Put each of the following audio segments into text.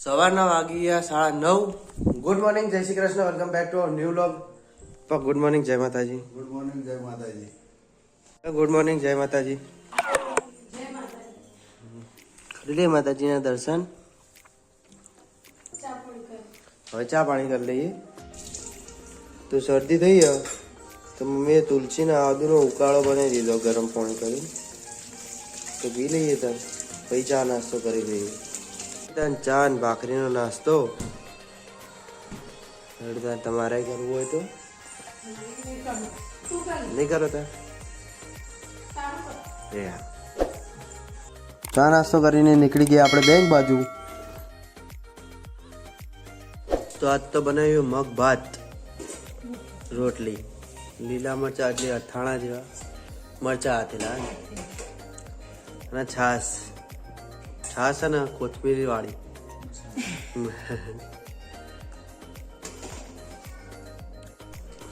સવારના વાગ્યા 9:30. Good morning, જય Shri Krishna, welcome back to new vlog. Good morning, જય માતાજી. ગુડ મોર્નિંગ, જય માતાજી. ગુડ મોર્નિંગ, જય માતાજી. કરી લે માતાજીના દર્શન. હવે ચા પાણી કરી લઈએ. તો શરદી થઈ ગયો તો મમ્મીએ તુલસીના આદુનો ઉકાળો બનાવી દીધો ગરમ પાણી કરી. તો પી લઈએ તાર પછી ચા નાસ્તો કરી લઈએ. ચા ને ભાખરીનો નાસ્તો તમારે કરવું હોય તો નહીં કરો તાર. ચા નાસ્તો કરીને નીકળી ગયા આપણે બેંક બાજુ. તો આજ તો બનાવ્યું મગ ભાત, રોટલી, લીલા મરચા એટલે અથાણા જેવા મરચા હાથેલા અને છાશ છે ને કોથમીરી વાળી.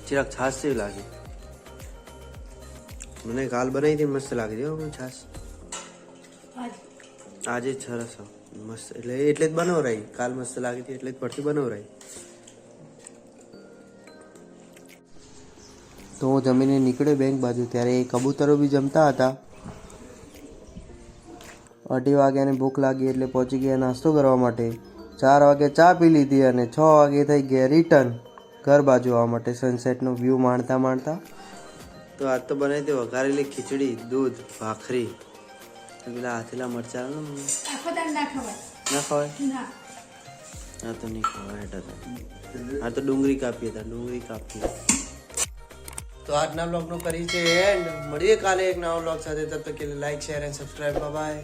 ચિરાગ છાશ જેવી લાગી મને. કાલ બનાવી હતી મસ્ત લાગી હતી છાશ. આજે સરસ મસ્ત એટલે જ બનાવરાઈ. કાલ મસ્ત લાગી હતી એટલે જ પરથી બનાવરાઈ. તો હું જમીને નીકળ્યો બેંક બાજુ ત્યારે એ કબૂતરો બી જમતા હતા. 2:30 વાગ્યાની ભૂખ લાગી એટલે પહોંચી ગયા નાસ્તો કરવા માટે. 4 વાગે ચા પી લીધી અને 6 વાગે થઈ ગયા રિટર્ન ઘર બાજુ આવવા માટે સનસેટનો વ્યૂ માણતા. તો આજ તો બનાવી હતી વઘારેલી ખીચડી, દૂધ, ભાખરી, પેલા હાથેલા મરચા ના ખવાય. હા તો નહીં ખવાય. હા તો ડુંગળી કાપી. તો આજના બ્લોગનું કરી છે એન્ડ. મળીએ કાલે એક નવા બ્લોગ સાથે. તબ તક કે like, share and subscribe. By.